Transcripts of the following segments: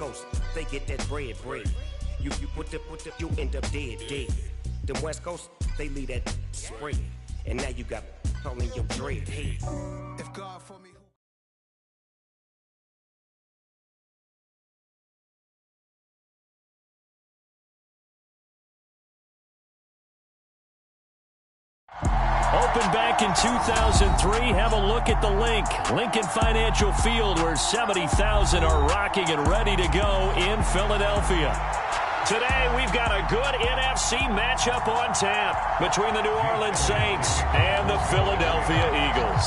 Coast, they get that bread. You you end up dead. Them West Coast, they leave that spread. And now you got all in your dread head. If God for me. Opened back in 2003. Have a look at the link. Lincoln Financial Field, where 70,000 are rocking and ready to go in Philadelphia. Today, we've got a good NFC matchup on tap between the New Orleans Saints and the Philadelphia Eagles.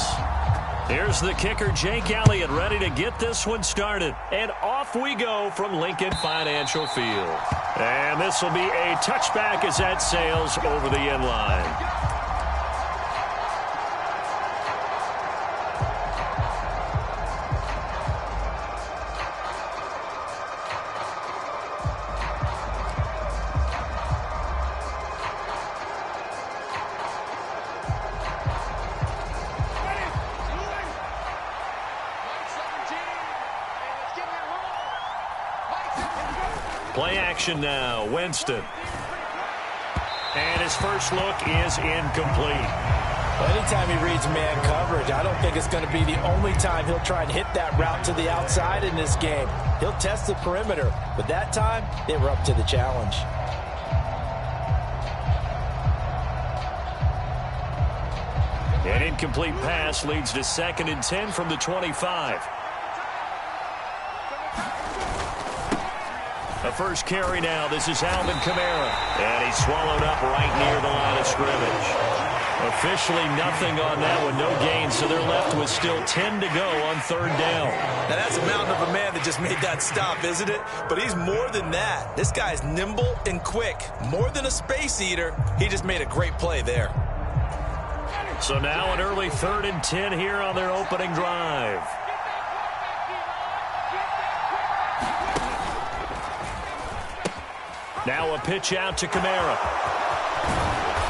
Here's the kicker, Jake Elliott, ready to get this one started. And off we go from Lincoln Financial Field. And this will be a touchback as that sails over the end line. Play action now, Winston. And his first look is incomplete. Well, anytime he reads man coverage, I don't think it's going to be the only time he'll try and hit that route to the outside in this game. He'll test the perimeter, but that time, they were up to the challenge. An incomplete pass leads to 2nd and 10 from the 25. The first carry now. This is Alvin Kamara. And he's swallowed up right near the line of scrimmage. Officially nothing on that one. No gain, so they're left with still 10 to go on 3rd down. Now, that's a mountain of a man that just made that stop, isn't it? But he's more than that. This guy's nimble and quick. More than a space eater. He just made a great play there. So now an early 3rd and 10 here on their opening drive. Now a pitch out to Kamara.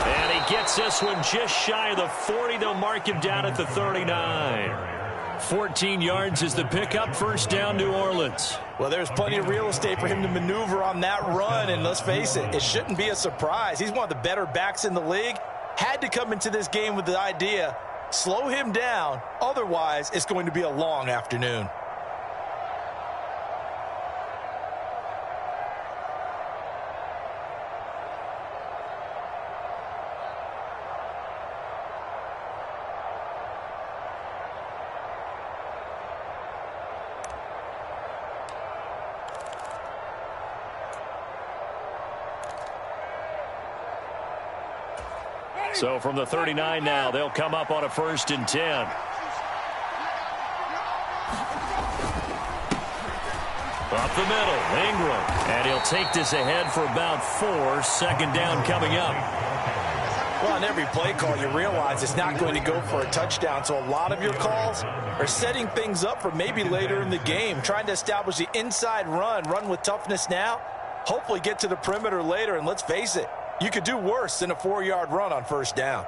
And he gets this one just shy of the 40. They'll mark him down at the 39. 14 yards is the pickup. First down, New Orleans. Well, there's plenty of real estate for him to maneuver on that run. And let's face it, it shouldn't be a surprise. He's one of the better backs in the league. Had to come into this game with the idea, slow him down. Otherwise, it's going to be a long afternoon. So from the 39 now, they'll come up on a 1st and 10. Up the middle, Ingram. And he'll take this ahead for about 4. 2nd down coming up. Well, on every play call, you realize it's not going to go for a touchdown. So a lot of your calls are setting things up for maybe later in the game, trying to establish the inside run with toughness now, hopefully get to the perimeter later. And let's face it, you could do worse than a 4-yard run on 1st down.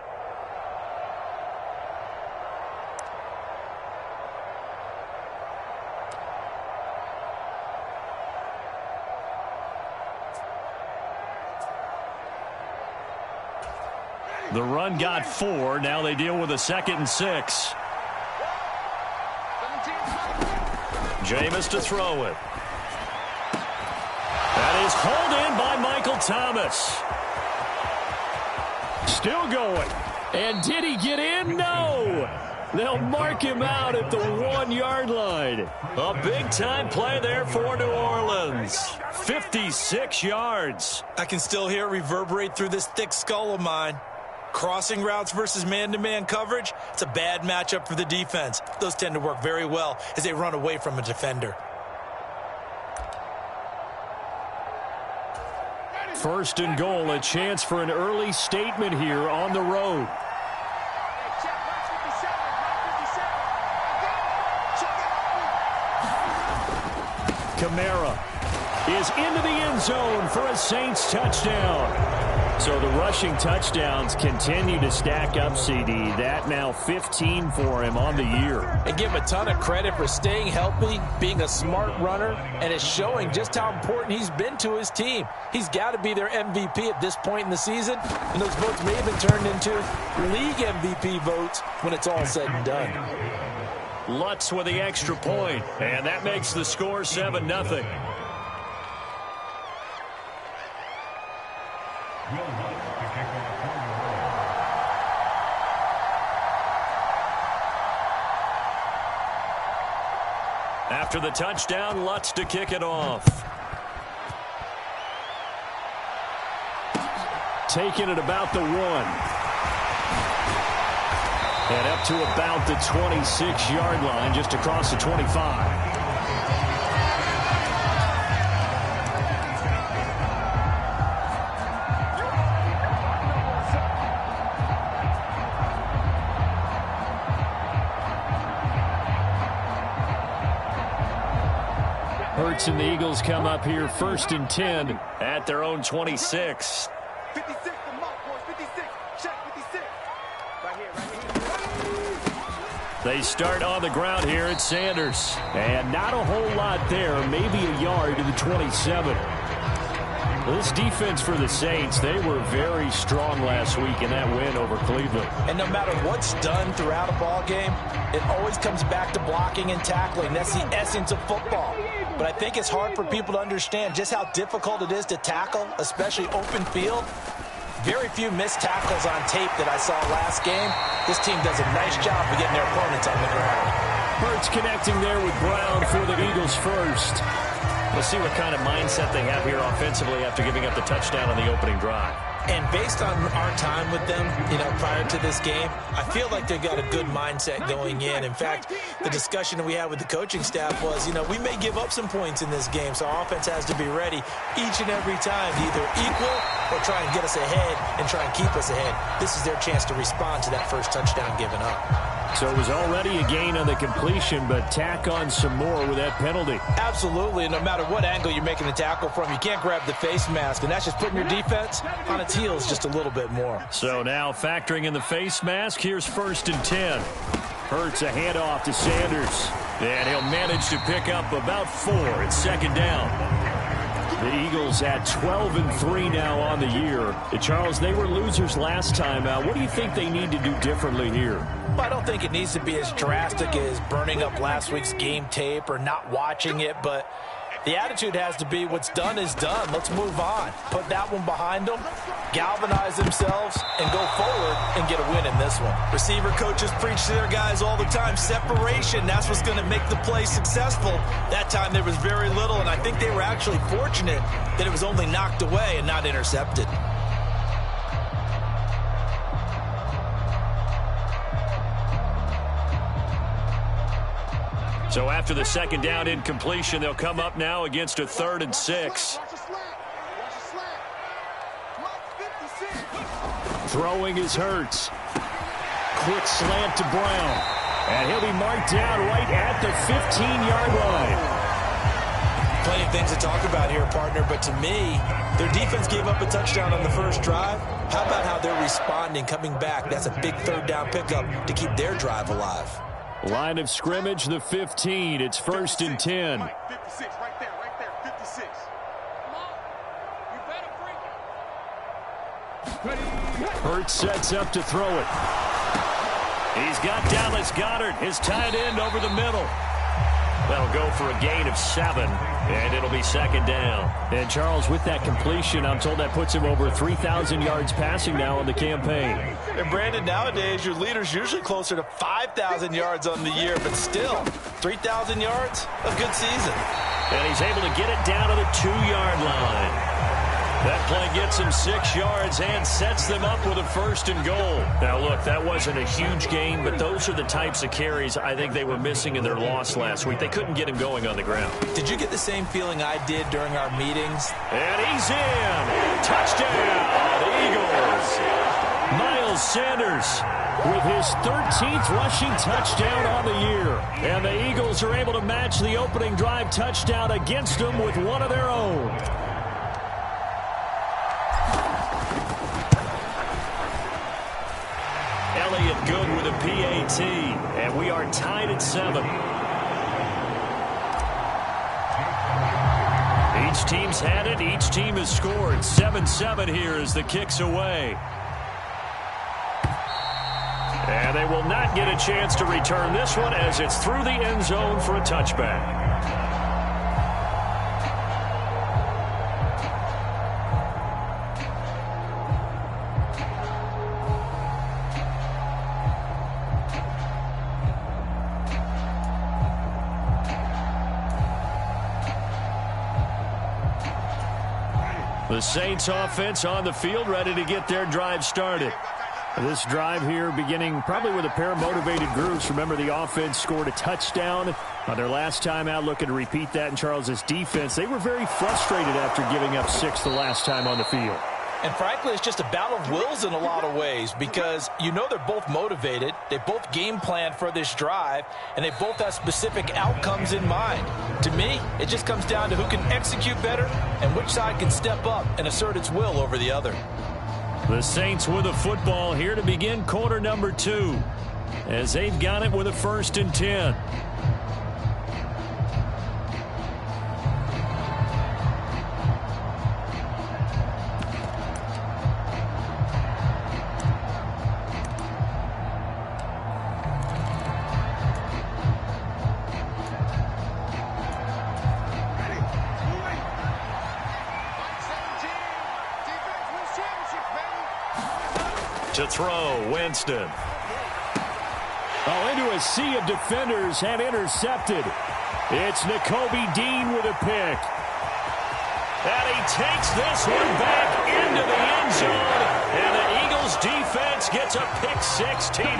The run got 4. Now they deal with a 2nd and 6. Jameis to throw it. That is hauled in by Michael Thomas. Still going. And did he get in? No. They'll mark him out at the 1-yard line. A big-time play there for New Orleans. 56 yards. I can still hear it reverberate through this thick skull of mine. Crossing routes versus man-to-man coverage, it's a bad matchup for the defense. Those tend to work very well as they run away from a defender. 1st and goal, a chance for an early statement here on the road. Kamara is into the end zone for a Saints touchdown. So the rushing touchdowns continue to stack up, CD. That now 15 for him on the year. And give him a ton of credit for staying healthy, being a smart runner, and it's showing just how important he's been to his team. He's got to be their MVP at this point in the season, and those votes may have been turned into league MVP votes when it's all said and done. Lutz with the extra point, and that makes the score 7-0. After the touchdown, Lutz to kick it off. Taking it about the 1. And up to about the 26-yard line, just across the 25. Hurts and the Eagles come up here 1st and 10 at their own 26. 56, the mark, boys. 56. Check 56. Right here. They start on the ground here at Sanders. And not a whole lot there. Maybe a yard to the 27. This defense for the Saints, they were very strong last week in that win over Cleveland. And no matter what's done throughout a ball game, it always comes back to blocking and tackling. That's the essence of football. But I think it's hard for people to understand just how difficult it is to tackle, especially open field. Very few missed tackles on tape that I saw last game. This team does a nice job of getting their opponents on the ground. Hurts connecting there with Brown for the Eagles first. We'll see what kind of mindset they have here offensively after giving up the touchdown on the opening drive. And based on our time with them, prior to this game, I feel like they've got a good mindset going in. In fact, the discussion that we had with the coaching staff was, we may give up some points in this game, so our offense has to be ready each and every time to either equal or try and get us ahead and try and keep us ahead. This is their chance to respond to that first touchdown given up. So it was already a gain on the completion, but tack on some more with that penalty. Absolutely, and no matter what angle you're making the tackle from, you can't grab the face mask, and that's just putting your defense on its heels just a little bit more. So now factoring in the face mask, here's 1st and 10. Hurts a handoff to Sanders, and he'll manage to pick up about 4 at 2nd down. The Eagles at 12-3 now on the year. Charles, they were losers last time. What do you think they need to do differently here? Well, I don't think it needs to be as drastic as burning up last week's game tape or not watching it, but the attitude has to be what's done is done. Let's move on. Put that one behind them, galvanize themselves, and go forward and get a win in this one. Receiver coaches preach to their guys all the time. Separation, that's what's going to make the play successful. That time there was very little, and I think they were actually fortunate that it was only knocked away and not intercepted. So after the 2nd down incompletion, they'll come up now against a 3rd and 6. Throwing is Hurts. Quick slant to Brown. And he'll be marked down right at the 15-yard line. Plenty of things to talk about here, partner, but to me, their defense gave up a touchdown on the first drive. How about how they're responding, coming back? That's a big 3rd down pickup to keep their drive alive. Line of scrimmage, the 15. It's 1st and 10. 56, right there, 56. Hurts sets up to throw it. He's got Dallas Goedert, his tight end, over the middle. That'll go for a gain of 7, and it'll be 2nd down. And, Charles, with that completion, I'm told that puts him over 3,000 yards passing now on the campaign. And, Brandon, nowadays your leader's usually closer to 5,000 yards on the year, but still, 3,000 yards, a good season. And he's able to get it down to the 2-yard line. That play gets him 6 yards and sets them up with a 1st and goal. Now, look, that wasn't a huge gain, but those are the types of carries I think they were missing in their loss last week. They couldn't get him going on the ground. Did you get the same feeling I did during our meetings? And he's in. Touchdown, Eagles. Miles Sanders with his 13th rushing touchdown on the year. And the Eagles are able to match the opening drive touchdown against them with one of their own. Elliott good with a PAT, and we are tied at 7. Each team's had it. Each team has scored. 7-7 here as the kick's away. And they will not get a chance to return this one as it's through the end zone for a touchback. The Saints offense on the field ready to get their drive started. This drive here beginning probably with a pair of motivated groups. Remember, the offense scored a touchdown on their last time out, looking to repeat that in Charles's defense. They were very frustrated after giving up 6 the last time on the field. And frankly, it's just a battle of wills in a lot of ways because you know they're both motivated. They both game plan for this drive, and they both have specific outcomes in mind. To me, it just comes down to who can execute better and which side can step up and assert its will over the other. The Saints with a football here to begin quarter number 2 as they've got it with a 1st and 10. To throw, Winston. Oh, into a sea of defenders and intercepted. It's Nakobe Dean with a pick. And he takes this one back into the end zone. And the Eagles defense gets a pick-6 TD.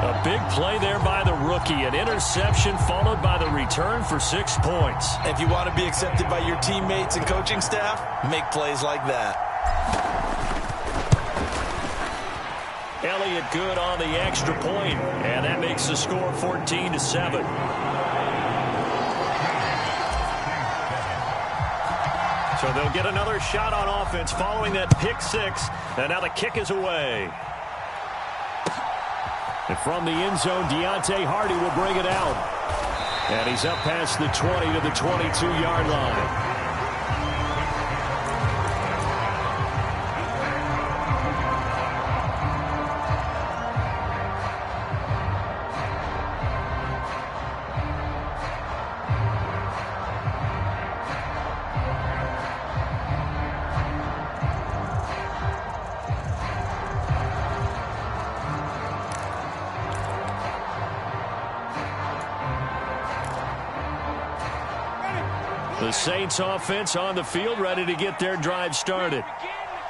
A big play there by the rookie. An interception followed by the return for 6 points. If you want to be accepted by your teammates and coaching staff, make plays like that. Elliott good on the extra point, and that makes the score 14-7. So they'll get another shot on offense following that pick-6, and now the kick is away. And from the end zone, Deontay Hardy will bring it out. And he's up past the 20 to the 22-yard line. The Saints offense on the field ready to get their drive started.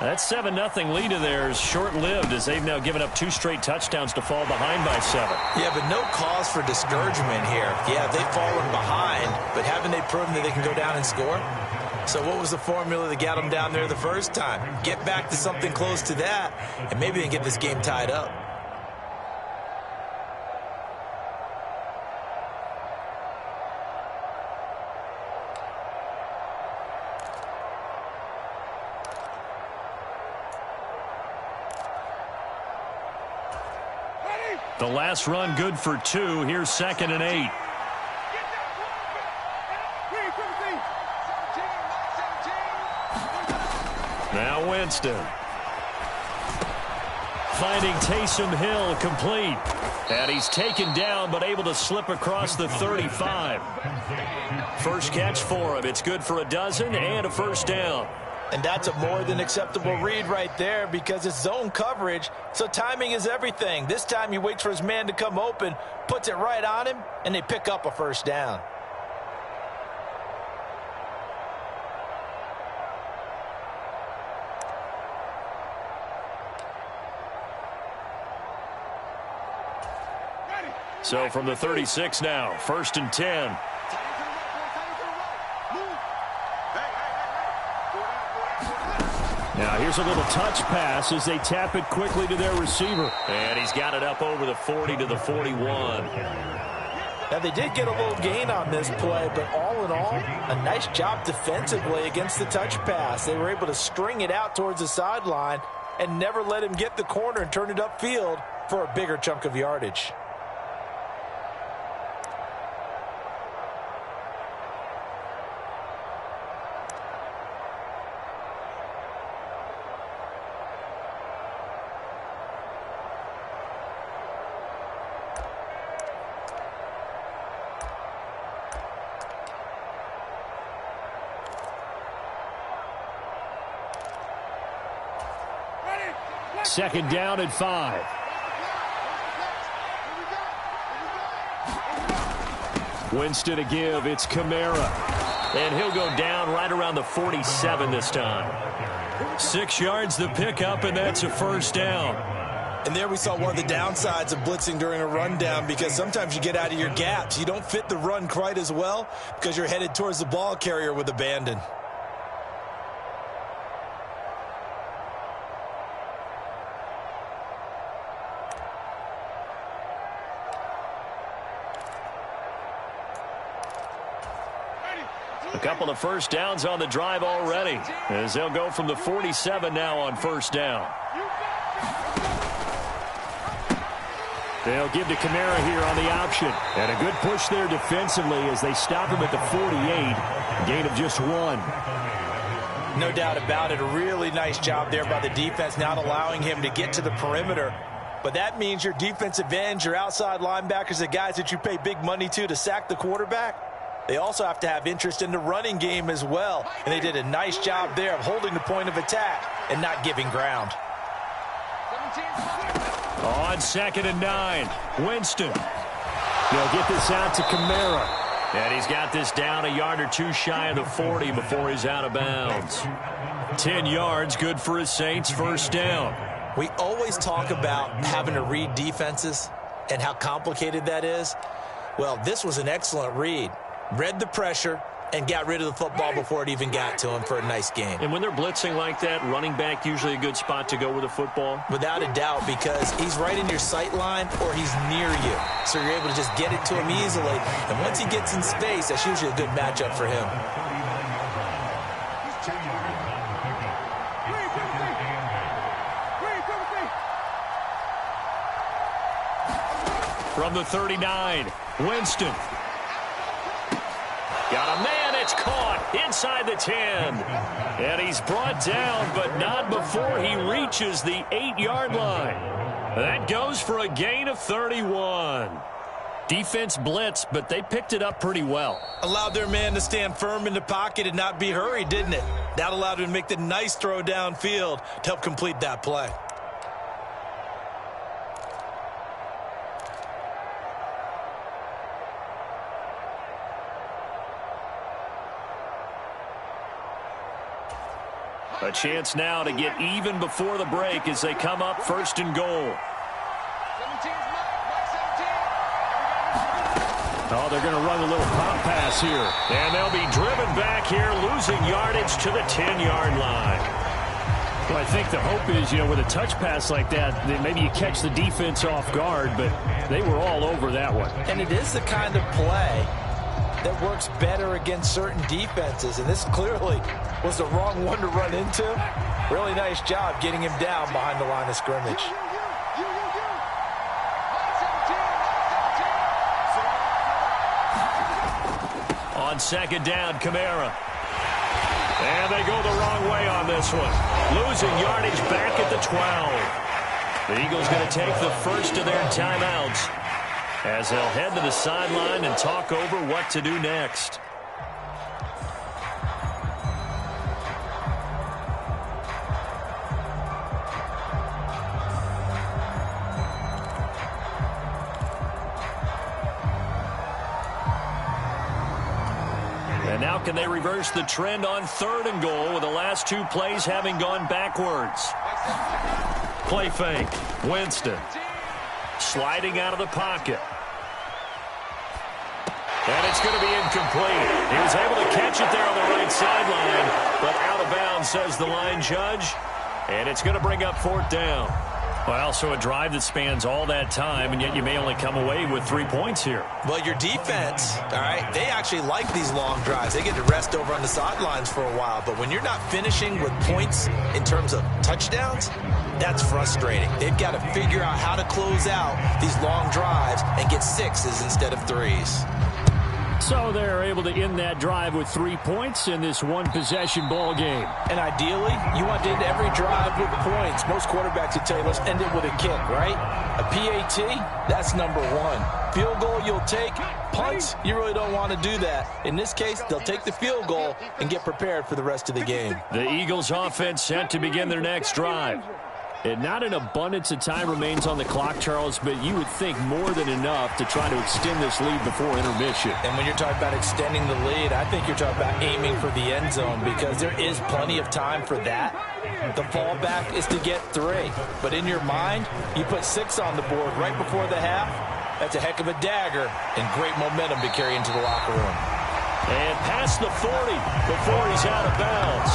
That 7-0 lead of theirs short-lived as they've now given up 2 straight touchdowns to fall behind by 7. Yeah, but no cause for discouragement here. Yeah, they've fallen behind, but haven't they proven that they can go down and score? So what was the formula that got them down there the first time? Get back to something close to that, and maybe they can get this game tied up. The last run good for 2. Here's 2nd and 8. Now Winston. Finding Taysom Hill complete. And he's taken down but able to slip across the 35. First catch for him. It's good for a dozen and a first down. And that's a more than acceptable read right there because it's zone coverage, so timing is everything. This time he waits for his man to come open, puts it right on him, and they pick up a first down. So from the 36 now, 1st and 10. Now here's a little touch pass as they tap it quickly to their receiver. And he's got it up over the 40 to the 41. Now, they did get a little gain on this play, but all in all, a nice job defensively against the touch pass. They were able to string it out towards the sideline and never let him get the corner and turn it upfield for a bigger chunk of yardage. Second down and 5. Winston to give. It's Kamara. And he'll go down right around the 47 this time. 6 yards the pickup, and that's a first down. And there we saw one of the downsides of blitzing during a rundown, because sometimes you get out of your gaps. You don't fit the run quite as well because you're headed towards the ball carrier with abandon. A couple of first downs on the drive already, as they'll go from the 47 now on first down. They'll give to Kamara here on the option. And a good push there defensively as they stop him at the 48. Gain of just 1. No doubt about it. A really nice job there by the defense, not allowing him to get to the perimeter. But that means your defensive ends, your outside linebackers, the guys that you pay big money to sack the quarterback, they also have to have interest in the running game as well. And they did a nice job there of holding the point of attack and not giving ground. On 2nd and 9, Winston. They'll get this out to Kamara. And he's got this down a yard or two shy of the 40 before he's out of bounds. 10 yards, good for his Saints, first down. We always talk about having to read defenses and how complicated that is. Well, this was an excellent read. Read the pressure and got rid of the football before it even got to him for a nice game. And when they're blitzing like that, running back usually a good spot to go with the football? Without a doubt, because he's right in your sight line or he's near you. So you're able to just get it to him easily. And once he gets in space, that's usually a good matchup for him. From the 39, Winston. Got a man, it's caught inside the 10. And he's brought down, but not before he reaches the 8-yard line. That goes for a gain of 31. Defense blitz, but they picked it up pretty well. Allowed their man to stand firm in the pocket and not be hurried, didn't it? That allowed him to make the nice throw downfield to help complete that play. A chance now to get even before the break as they come up 1st and goal. Oh, they're going to run a little pop pass here. And they'll be driven back here, losing yardage to the 10-yard line. Well, I think the hope is, with a touch pass like that, that maybe you catch the defense off guard, but they were all over that one. And it is the kind of play that works better against certain defenses, and this clearly was the wrong one to run into. Really nice job getting him down behind the line of scrimmage. On 2nd down, Kamara. And they go the wrong way on this one. Losing yardage back at the 12. The Eagles going to take the first of their timeouts as they'll head to the sideline and talk over what to do next. And now can they reverse the trend on 3rd and goal with the last 2 plays having gone backwards? Play fake. Winston sliding out of the pocket. And it's going to be incomplete. He was able to catch it there on the right sideline, but out of bounds, says the line judge. And it's going to bring up 4th down. Well, so a drive that spans all that time, and yet you may only come away with 3 points here. Well, your defense, all right, they actually like these long drives. They get to rest over on the sidelines for a while. But when you're not finishing with points in terms of touchdowns, that's frustrating. They've got to figure out how to close out these long drives and get 6s instead of 3s. So they're able to end that drive with 3 points in this one-possession ball game. And ideally, you want to end every drive with points. Most quarterbacks would tell you, let's end it with a kick, right? A PAT, that's number 1. Field goal, you'll take. Punts, you really don't want to do that. In this case, they'll take the field goal and get prepared for the rest of the game. The Eagles offense set to begin their next drive. And not an abundance of time remains on the clock, Charles, but you would think more than enough to try to extend this lead before intermission. And when you're talking about extending the lead, I think you're talking about aiming for the end zone because there is plenty of time for that. The fallback is to get 3. But in your mind, you put 6 on the board right before the half. That's a heck of a dagger and great momentum to carry into the locker room. And past the 40 before he's out of bounds.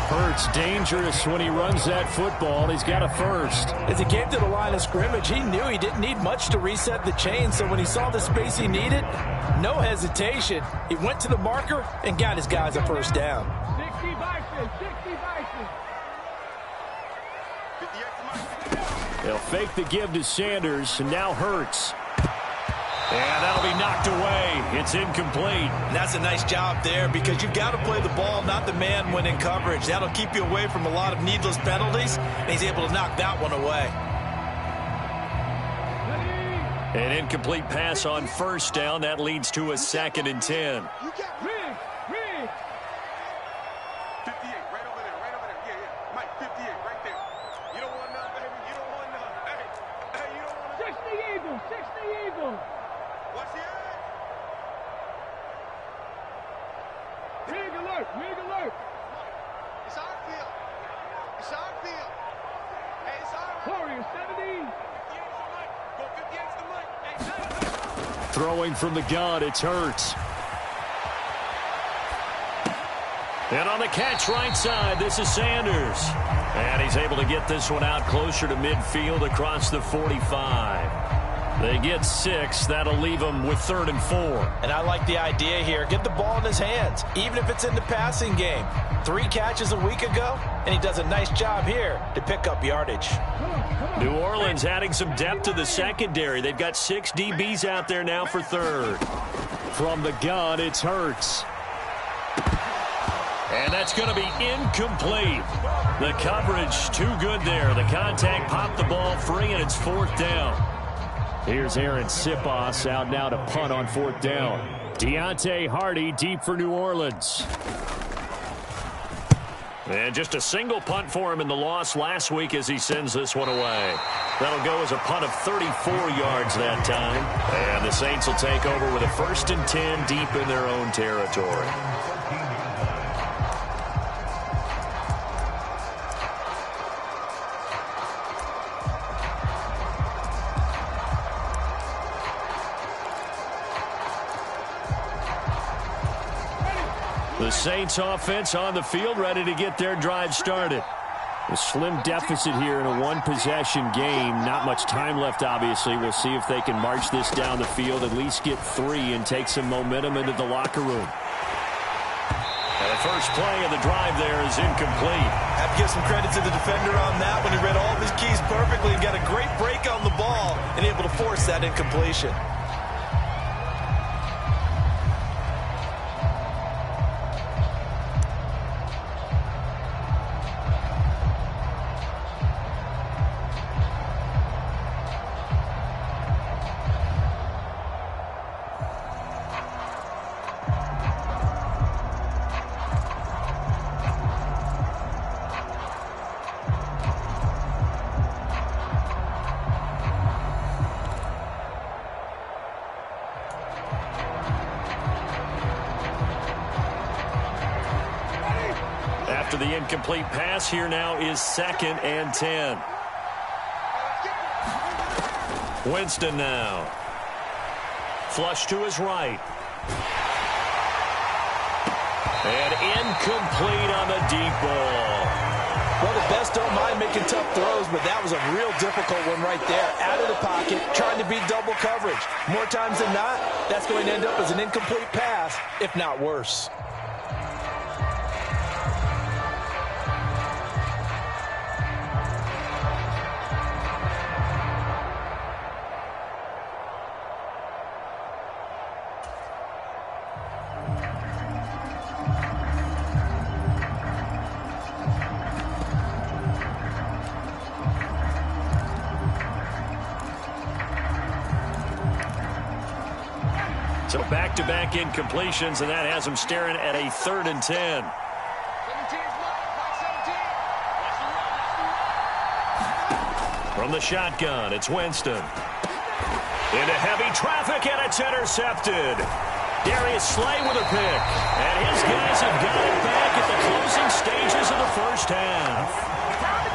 Hurts dangerous when he runs that football. He's got a first. As he came to the line of scrimmage, he knew he didn't need much to reset the chain. So when he saw the space he needed, no hesitation. He went to the marker and got his guys a first down. 60 Vikings, 60 Vikings. They'll fake the give to Sanders, and now Hurts. And that'll be knocked away. It's incomplete. And that's a nice job there because you've got to play the ball, not the man when in coverage. That'll keep you away from a lot of needless penalties, and he's able to knock that one away. An incomplete pass on first down. That leads to a 2nd and 10. Throwing from the gun, it's Hurts. And on the catch right side, this is Sanders. And he's able to get this one out closer to midfield across the 45. They get 6. That'll leave them with 3rd and 4. And I like the idea here. Get the ball in his hands, even if it's in the passing game. 3 catches a week ago, and he does a nice job here to pick up yardage. New Orleans adding some depth to the secondary. They've got 6 DBs out there now for 3rd. From the gun, it's Hurts. And that's going to be incomplete. The coverage too good there. The contact popped the ball free, and it's 4th down. Here's Aaron Sipos out now to punt on 4th down. Deontay Hardy deep for New Orleans. And just a single punt for him in the loss last week as he sends this one away. That'll go as a punt of 34 yards that time. And the Saints will take over with a 1st and 10 deep in their own territory. The Saints offense on the field, ready to get their drive started. A slim deficit here in a one-possession game. Not much time left, obviously. We'll see if they can march this down the field, at least get 3, and take some momentum into the locker room. And the first play of the drive there is incomplete. Have to give some credit to the defender on that when he read all of his keys perfectly and got a great break on the ball and able to force that incompletion. After the incomplete pass, here now is 2nd and 10. Winston now. Flush to his right. And incomplete on the deep ball. Well, the best just don't mind making tough throws, but that was a real difficult one right there. Out of the pocket, trying to beat double coverage. More times than not, that's going to end up as an incomplete pass, if not worse. So back-to-back incompletions, and that has them staring at a 3rd and 10. From the shotgun, it's Winston. Into heavy traffic, and it's intercepted. Darius Slay with a pick. And his guys have got it back at the closing stages of the first half.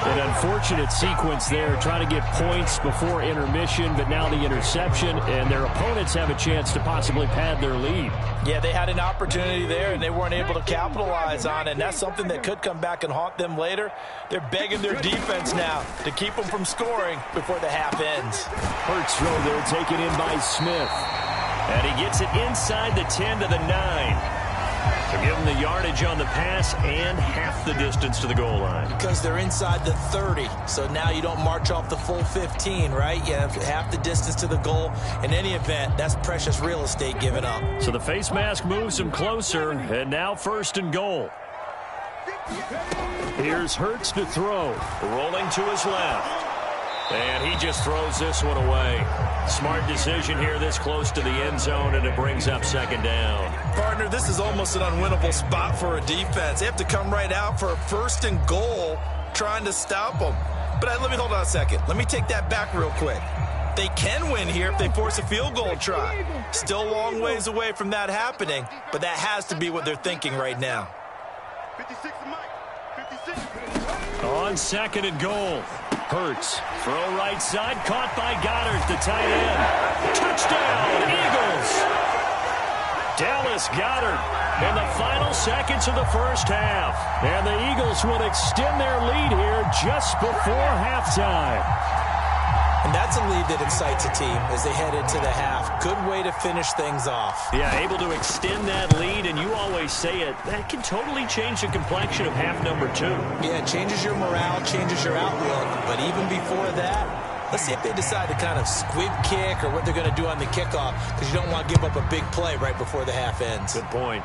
An unfortunate sequence there, trying to get points before intermission, but now the interception, and their opponents have a chance to possibly pad their lead. Yeah, they had an opportunity there, and they weren't able to capitalize on it, and that's something that could come back and haunt them later. They're begging their defense now to keep them from scoring before the half ends. Hurts throw there, taken in by Smith. And he gets it inside the 10 to the 9. So give them the yardage on the pass and half the distance to the goal line. Because they're inside the 30, so now you don't march off the full 15, right? You have half the distance to the goal. In any event, that's precious real estate given up. So the face mask moves them closer, and now 1st and goal. Here's Hurts to throw, rolling to his left. And he just throws this one away. Smart decision here this close to the end zone, and it brings up 2nd down. Partner, this is almost an unwinnable spot for a defense. They have to come right out for a 1st and goal trying to stop them. But let me hold on a second. Let me take that back real quick. They can win here if they force a field goal try. Still a long ways away from that happening, but that has to be what they're thinking right now. 56 Mike. 56. On 2nd and goal. Hurts, throw right side, caught by Goddard, the tight end. Touchdown, Eagles! Dallas Goddard in the final seconds of the first half. And the Eagles will extend their lead here just before halftime. And that's a lead that excites a team as they head into the half. Good way to finish things off. Yeah, able to extend that lead, and you always say it, that can totally change the complexion of half number 2. Yeah, it changes your morale, changes your outlook. But even before that, let's see if they decide to kind of squib kick or what they're going to do on the kickoff, because you don't want to give up a big play right before the half ends. Good point.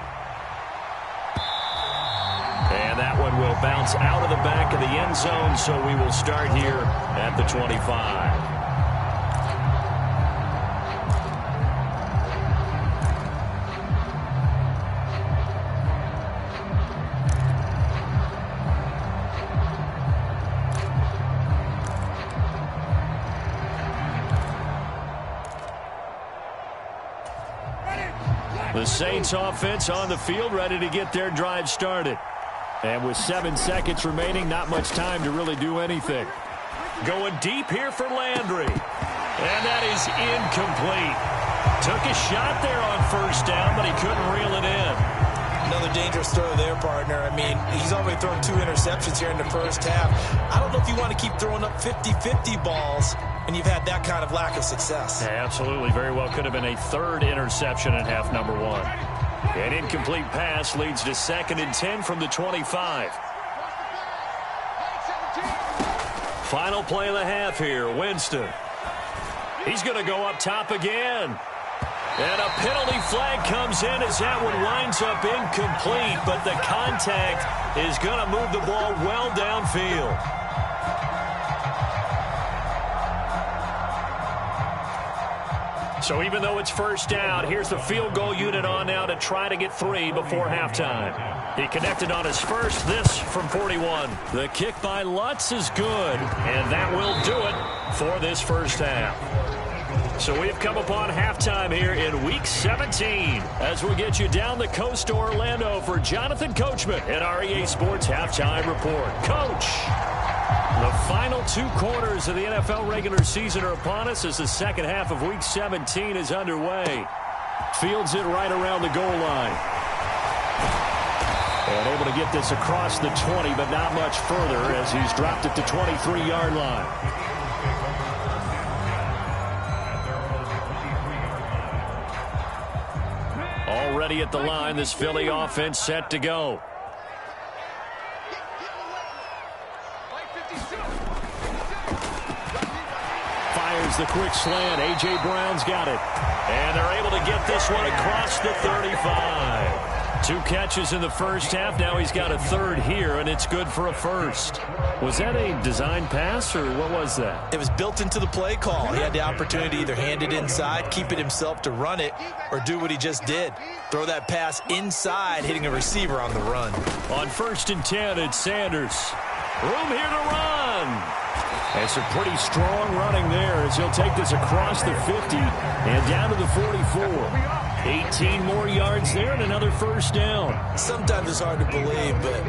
And that one will bounce out of the back of the end zone, so we will start here at the 25. The Saints offense on the field, ready to get their drive started. And with 7 seconds remaining, not much time to really do anything. Going deep here for Landry. And that is incomplete. Took a shot there on 1st down, but he couldn't reel it in. Another dangerous throw there, partner. I mean, he's already thrown 2 interceptions here in the first half. I don't know if you want to keep throwing up 50-50 balls when you've had that kind of lack of success. Yeah, absolutely. Very well could have been a 3rd interception in half number 1. An incomplete pass leads to 2nd and 10 from the 25. Final play of the half here, Winston. He's going to go up top again. And a penalty flag comes in as that one winds up incomplete, but the contact is going to move the ball well downfield. So even though it's 1st down, here's the field goal unit on now to try to get 3 before halftime. He connected on his first, this from 41. The kick by Lutz is good, and that will do it for this first half. So we've come upon halftime here in Week 17 as we get you down the coast to Orlando for Jonathan Coachman at our EA Sports Halftime Report. Coach, the final 2 quarters of the NFL regular season are upon us as the second half of Week 17 is underway. Fields it right around the goal line. And able to get this across the 20, but not much further as he's dropped it to 23-yard line. Already at the line, this Philly offense set to go. Fires the quick slant. A.J. Brown's got it. And they're able to get this one across the 35. 2 catches in the first half. Now he's got a third here, and it's good for a first. Was that a design pass, or what was that? It was built into the play call. He had the opportunity to either hand it inside, keep it himself to run it, or do what he just did. Throw that pass inside, hitting a receiver on the run. On 1st and 10, it's Sanders. Room here to run. And some pretty strong running there as he'll take this across the 50 and down to the 44. 18 more yards there and another first down. Sometimes it's hard to believe, but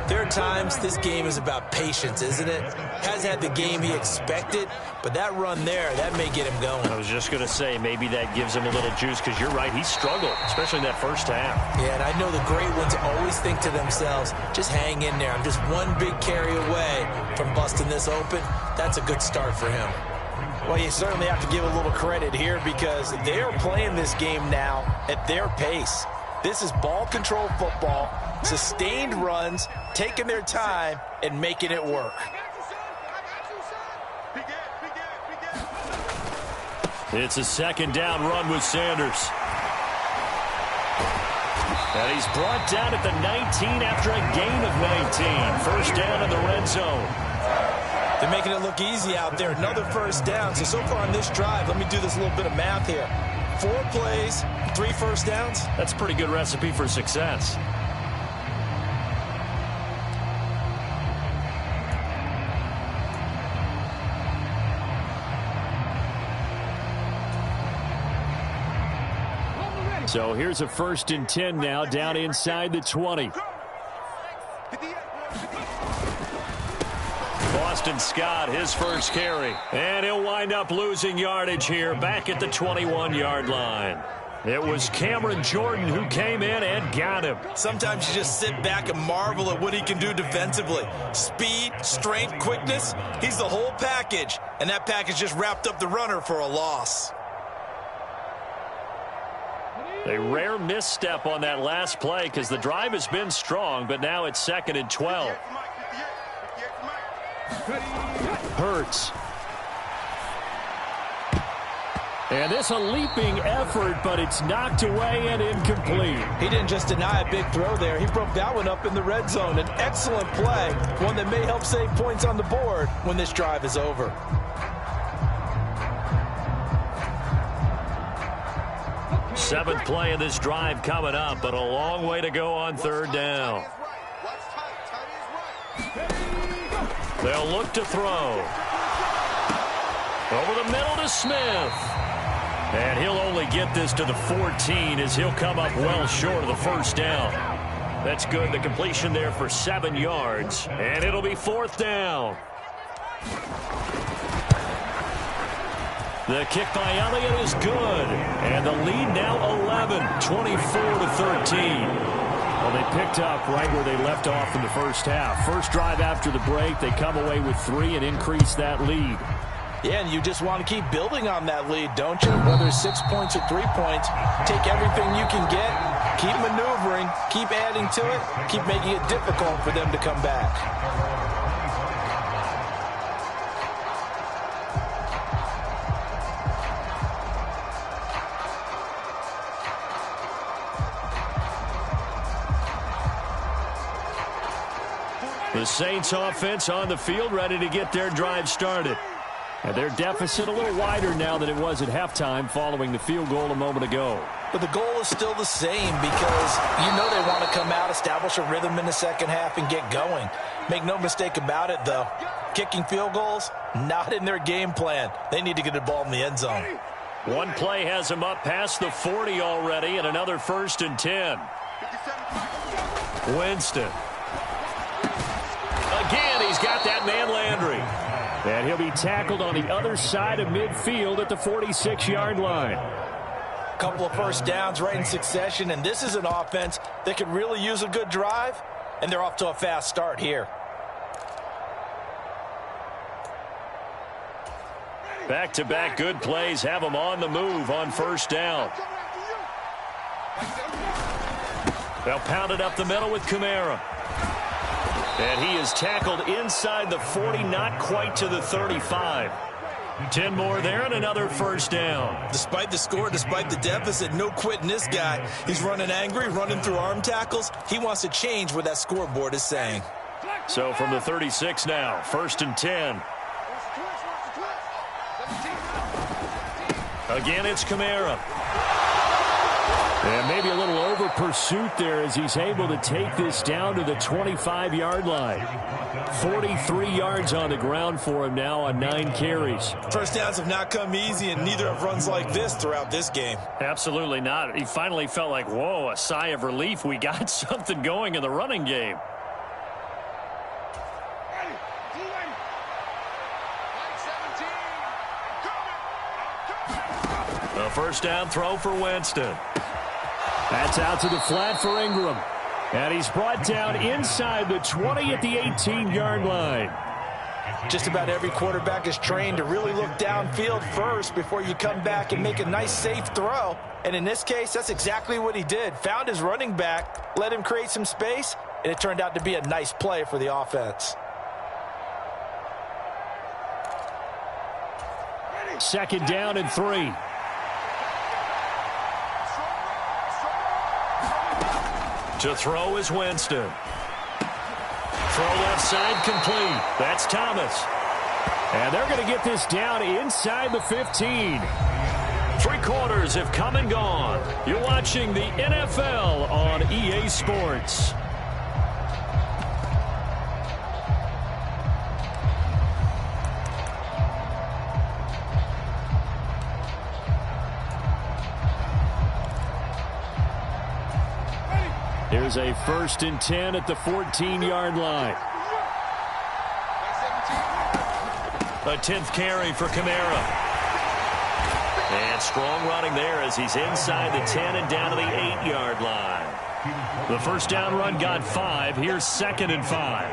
there are times this game is about patience, isn't it? Hasn't had the game he expected, but that run there, that may get him going. I was just going to say, maybe that gives him a little juice because you're right, he struggled, especially in that first half. Yeah, and I know the great ones always think to themselves, just hang in there. I'm just one big carry away from busting this open. That's a good start for him. Well, you certainly have to give a little credit here because they are playing this game now at their pace. This is ball control football, sustained runs, taking their time, and making it work. It's a second down run with Sanders. And he's brought down at the 19 after a gain of 19. First down in the red zone. They're making it look easy out there. Another first down. So far on this drive, let me do this little bit of math here. 4 plays, 3 first downs. That's a pretty good recipe for success. So here's a 1st and 10 now down inside the 20. Boston Scott, his first carry. And he'll wind up losing yardage here back at the 21-yard line. It was Cameron Jordan who came in and got him. Sometimes you just sit back and marvel at what he can do defensively. Speed, strength, quickness, he's the whole package. And that package just wrapped up the runner for a loss. A rare misstep on that last play because the drive has been strong, but now it's 2nd and 12. Hurts. And this a leaping effort, but it's knocked away and incomplete. He didn't just deny a big throw there. He broke that one up in the red zone. An excellent play, one that may help save points on the board when this drive is over. Seventh play of this drive coming up, but a long way to go on 3rd down. They'll look to throw. Over the middle to Smith. And he'll only get this to the 14 as he'll come up well short of the first down. That's good. The completion there for 7 yards. And it'll be 4th down. The kick by Elliott is good. And the lead now 11, 24-13. Well, they picked up right where they left off in the first half. First drive after the break, they come away with 3 and increase that lead. Yeah, and you just want to keep building on that lead, don't you? Whether it's 6 points or 3 points, take everything you can get, keep maneuvering, keep adding to it, keep making it difficult for them to come back. The Saints offense on the field ready to get their drive started. And their deficit a little wider now than it was at halftime following the field goal a moment ago. But the goal is still the same because you know they want to come out, establish a rhythm in the second half, and get going. Make no mistake about it, though. Kicking field goals, not in their game plan. They need to get the ball in the end zone. One play has him up past the 40 already, and another 1st and 10. Winston. Again, he's got that man Landry. And he'll be tackled on the other side of midfield at the 46-yard line. Couple of first downs right in succession, and this is an offense that could really use a good drive and they're off to a fast start here. Back-to-back good plays have them on the move on first down. They'll pound it up the middle with Kamara. And he is tackled inside the 40, not quite to the 35. 10 more there and another first down. Despite the score, despite the deficit, no quitting this guy. He's running angry, running through arm tackles. He wants to change what that scoreboard is saying. So from the 36 now, 1st and 10. Again, it's Kamara. And maybe a little over pursuit there as he's able to take this down to the 25-yard line. 43 yards on the ground for him now on 9 carries. First downs have not come easy, and neither have runs like this throughout this game. Absolutely not. He finally felt like, whoa, a sigh of relief. We got something going in the running game. A first down throw for Winston. That's out to the flat for Ingram. And he's brought down inside the 20 at the 18-yard line. Just about every quarterback is trained to really look downfield first before you come back and make a nice, safe throw. And in this case, that's exactly what he did. Found his running back, let him create some space, and it turned out to be a nice play for the offense. 2nd down and 3. To throw is Winston. Throw left side complete. That's Thomas. And they're going to get this down inside the 15. 3 quarters have come and gone. You're watching the NFL on EA Sports. Here's a 1st and 10 at the 14-yard line. A 10th carry for Kamara. And strong running there as he's inside the 10 and down to the 8-yard line. The first down run got 5. Here's 2nd and 5.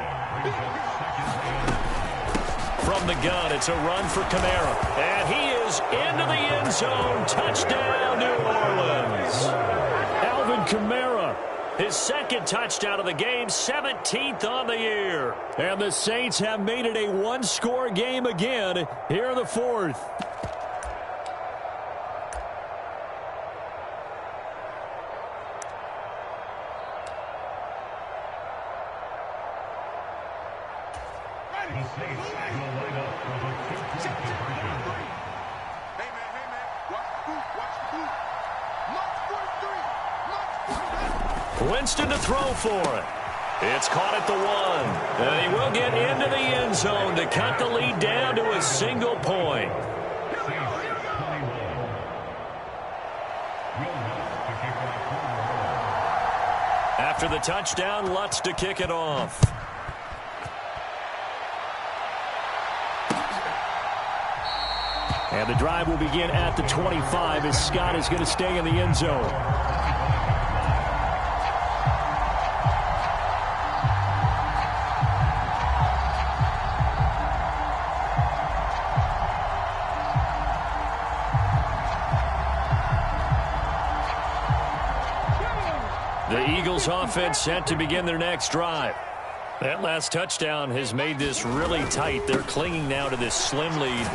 From the gun, it's a run for Kamara. And he is into the end zone. Touchdown, New Orleans. Alvin Kamara. His 2nd touchdown of the game, 17th on the year. And the Saints have made it a 1-score game again here in the 4th. Winston to throw for it. It's caught at the 1. And he will get into the end zone to cut the lead down to a single point. After the touchdown, Lutz to kick it off. And the drive will begin at the 25 as Scott is going to stay in the end zone. The Eagles offense set to begin their next drive. That last touchdown has made this really tight. They're clinging now to this slim lead.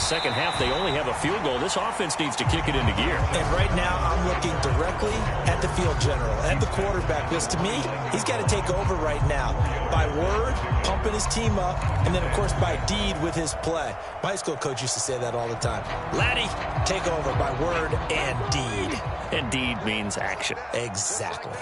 Second half, they only have a field goal. This offense needs to kick it into gear. And right now, I'm looking directly at the field general, at the quarterback, because to me, he's got to take over right now. By word, pumping his team up, and then, of course, by deed with his play. My high school coach used to say that all the time. Laddie, take over by word and deed. And deed means action. Exactly.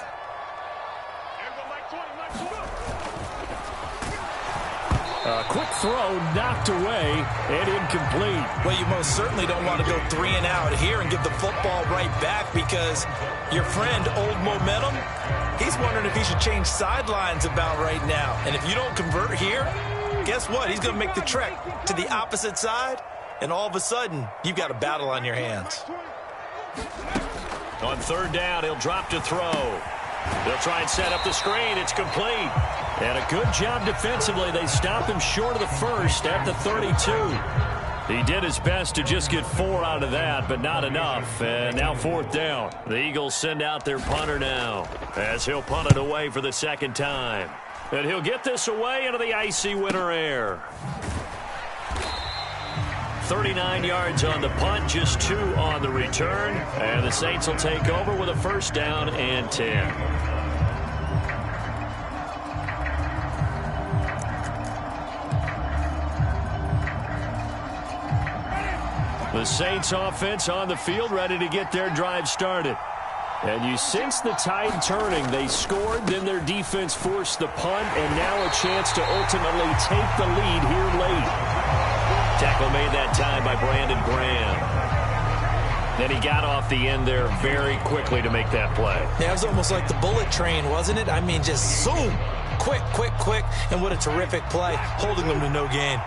A quick throw knocked away and incomplete. Well, you most certainly don't want to go 3 and out here and give the football right back because your friend, Old Momentum, he's wondering if he should change sidelines about right now. And if you don't convert here, guess what? He's going to make the trek to the opposite side, and all of a sudden, you've got a battle on your hands. On 3rd down, he'll drop to throw. They'll try and set up the screen. It's complete. And a good job defensively. They stop him short of the first at the 32. He did his best to just get 4 out of that, but not enough. And now 4th down. The Eagles send out their punter now as he'll punt it away for the second time. And he'll get this away into the icy winter air. 39 yards on the punt, just 2 on the return. And the Saints will take over with a 1st down and 10. The Saints offense on the field, ready to get their drive started. And you sense the tide turning. They scored, then their defense forced the punt, and now a chance to ultimately take the lead here late. Tackle made that time by Brandon Graham. Then he got off the end there very quickly to make that play. Yeah, it was almost like the bullet train, wasn't it? I mean, just zoom. Quick, quick, quick. And what a terrific play, holding them to no gain.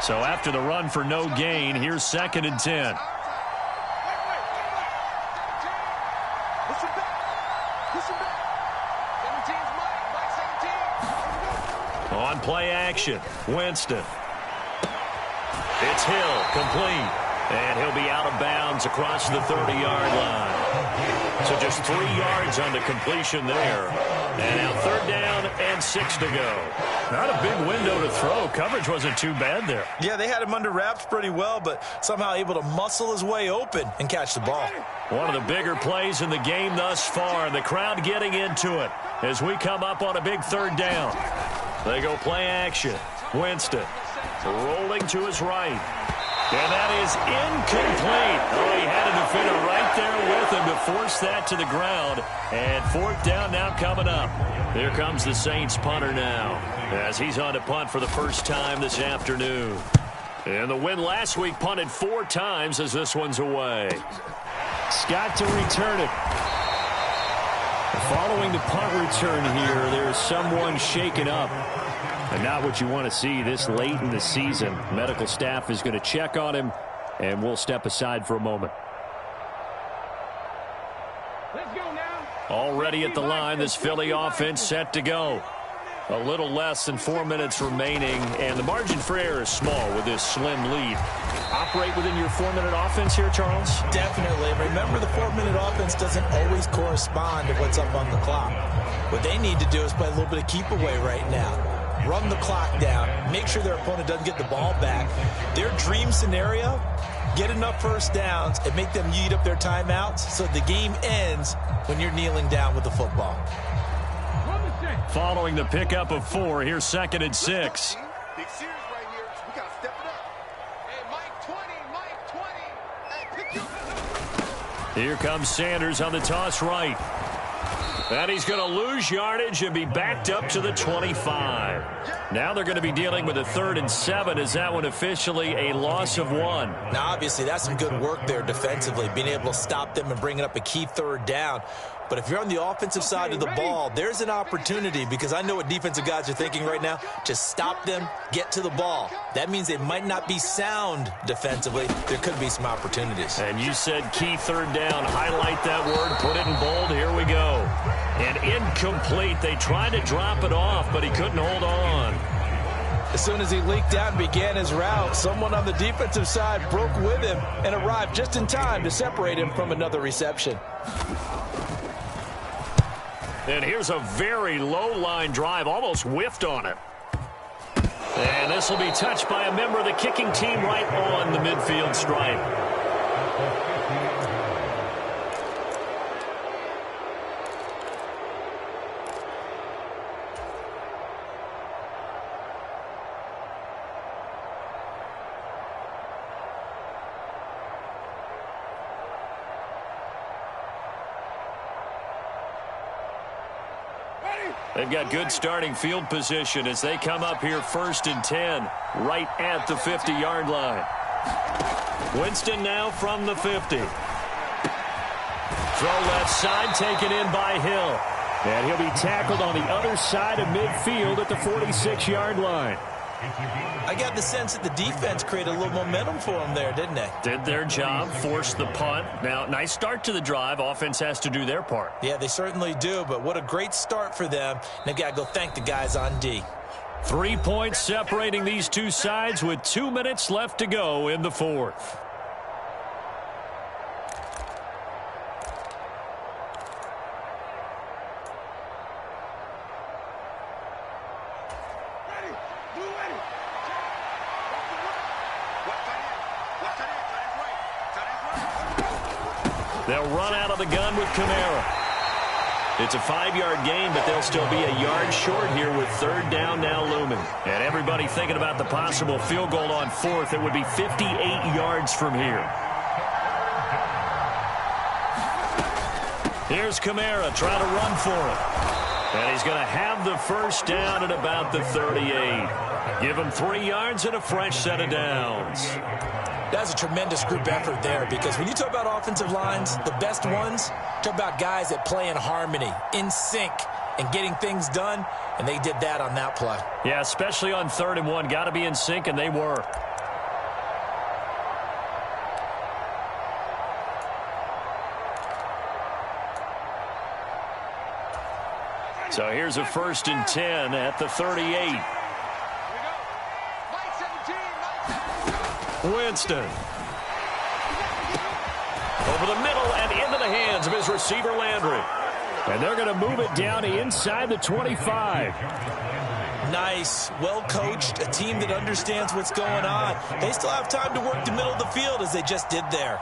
So after the run for no gain, here's 2nd and 10. On play action, Winston. It's Hill, complete. And he'll be out of bounds across the 30-yard line. So just 3 yards on the completion there. And now 3rd down and 6 to go. Not a big window to throw. Coverage wasn't too bad there. Yeah, they had him under wraps pretty well, but somehow able to muscle his way open and catch the ball. One of the bigger plays in the game thus far. The crowd getting into it as we come up on a big 3rd down. They go play action. Winston rolling to his right. And that is incomplete. Oh, he had a defender right there with him to force that to the ground. And 4th down now coming up. Here comes the Saints punter now as he's on to punt for the first time this afternoon. And the win last week punted 4 times as this one's away. Scott to return it. Following the punt return here, there's someone shaken up. And not what you want to see this late in the season. Medical staff is going to check on him, and we'll step aside for a moment. Let's go now. Already at the line, this Philly offense set to go. A little less than 4 minutes remaining, and the margin for error is small with this slim lead. Operate within your 4-minute offense here, Charles? Definitely. Remember, the 4-minute offense doesn't always correspond to what's up on the clock. What they need to do is play a little bit of keep away right now. Run the clock down, make sure their opponent doesn't get the ball back. Their dream scenario, get enough 1st downs and make them eat up their timeouts so the game ends when you're kneeling down with the football. Following the pickup of 4, here's 2nd and 6. Big series right here. We got to step it up. Hey, Mike 20. Hey, pick you. Here comes Sanders on the toss right. And he's going to lose yardage and be backed up to the 25. Now they're going to be dealing with a 3rd and 7. Is that one officially a loss of 1? Now, obviously, that's some good work there defensively, being able to stop them and bringing up a key 3rd down. But if you're on the offensive side of the ball, there's an opportunity, because I know what defensive guys are thinking right now. Just stop them, get to the ball. That means they might not be sound defensively. There could be some opportunities. And you said key 3rd down. Highlight that word. Put it in bold. Here we go. And incomplete. They tried to drop it off, but he couldn't hold on. As soon as he leaked out and began his route, someone on the defensive side broke with him and arrived just in time to separate him from another reception. And here's a very low-line drive, almost whiffed on it. And this will be touched by a member of the kicking team right on the midfield stripe. They've got good starting field position as they come up here 1st and 10, right at the 50-yard line. Winston now from the 50. Throw left side, taken in by Hill. And he'll be tackled on the other side of midfield at the 46-yard line. I got the sense that the defense created a little momentum for them there, didn't they? Did their job, forced the punt. Now, nice start to the drive. Offense has to do their part. Yeah, they certainly do, but what a great start for them. They've got to go thank the guys on D. 3 points separating these two sides with 2 minutes left to go in the fourth. They'll run out of the gun with Kamara. It's a 5-yard gain, but they'll still be a yard short here with third down now looming. And everybody thinking about the possible field goal on fourth. It would be 58 yards from here. Here's Kamara trying to run for it. And he's going to have the first down at about the 38. Give him 3 yards and a fresh set of downs. That's a tremendous group effort there, because when you talk about offensive lines, the best ones, talk about guys that play in harmony, in sync, and getting things done, and they did that on that play. Yeah, especially on 3rd and 1. Got to be in sync, and they were. So here's a 1st and 10 at the 38. Winston. Over the middle and into the hands of his receiver, Landry. And they're going to move it down inside the 25. Nice, well-coached, a team that understands what's going on. They still have time to work the middle of the field as they just did there.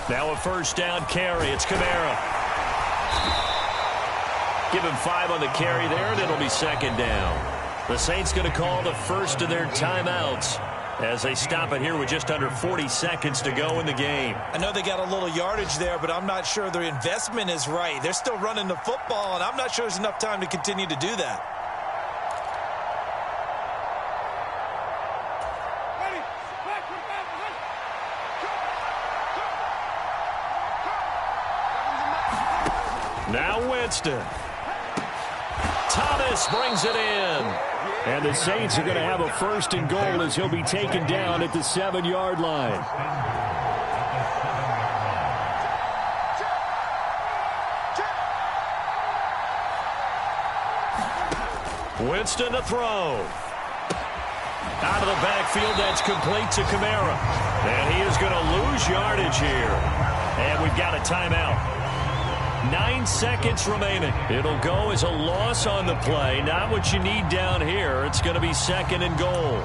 Now a first down carry. It's Kamara. Give him 5 on the carry there, and it'll be 2nd down. The Saints going to call the first of their timeouts as they stop it here with just under 40 seconds to go in the game. I know they got a little yardage there, but I'm not sure their investment is right. They're still running the football, and I'm not sure there's enough time to continue to do that. Now Winston. Thomas brings it in. And the Saints are going to have a 1st and goal as he'll be taken down at the 7-yard line. Winston to throw. Out of the backfield, that's complete to Kamara. And he is going to lose yardage here. And we've got a timeout. 9 seconds remaining. It'll go as a loss on the play. Not what you need down here. It's going to be 2nd and goal.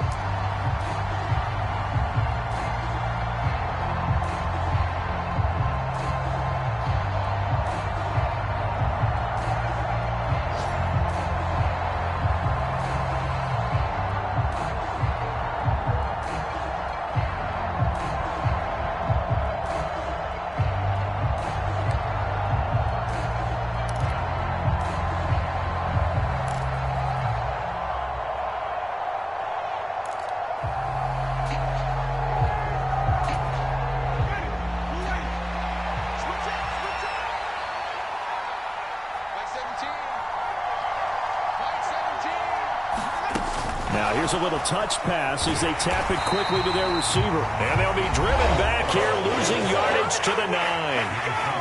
Now here's a little touch pass as they tap it quickly to their receiver. And they'll be driven back here, losing yardage to the 9.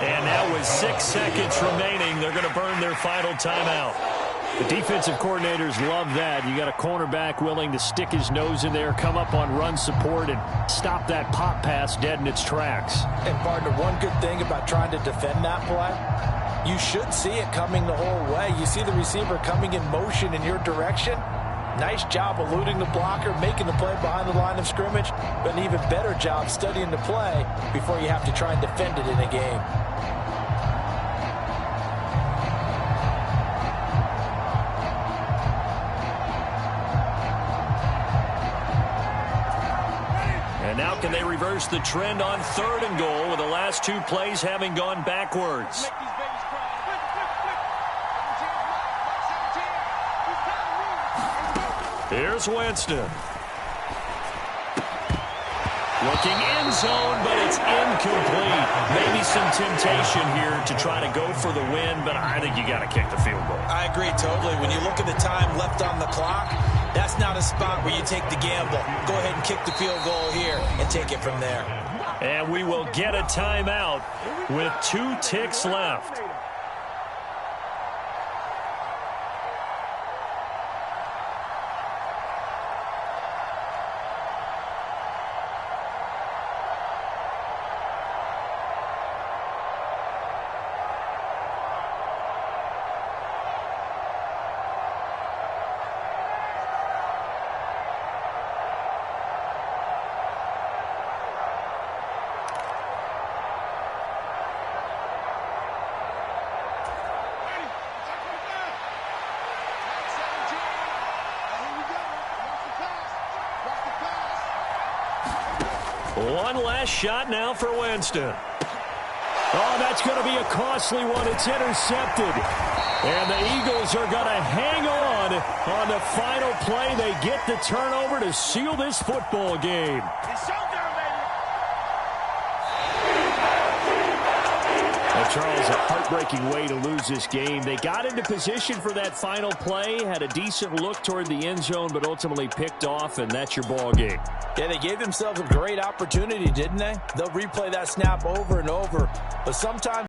And now with 6 seconds remaining, they're going to burn their final timeout. The defensive coordinators love that. You got a cornerback willing to stick his nose in there, come up on run support, and stop that pop pass dead in its tracks. And, partner, one good thing about trying to defend that play, you should see it coming the whole way. You see the receiver coming in motion in your direction. Nice job eluding the blocker, making the play behind the line of scrimmage, but an even better job studying the play before you have to try and defend it in a game. And now can they reverse the trend on 3rd and goal with the last 2 plays having gone backwards? Here's Winston. Looking end zone, but it's incomplete. Maybe some temptation here to try to go for the win, but I think you got to kick the field goal. I agree totally. When you look at the time left on the clock, that's not a spot where you take the gamble. Go ahead and kick the field goal here and take it from there. And we will get a timeout with 2 ticks left. One last shot now for Winston. Oh, that's going to be a costly one. It's intercepted. And the Eagles are going to hang on the final play. They get the turnover to seal this football game. Charles, a heartbreaking way to lose this game. They got into position for that final play, had a decent look toward the end zone, but ultimately picked off, and that's your ball game. Yeah, they gave themselves a great opportunity, didn't they? They'll replay that snap over and over, but sometimes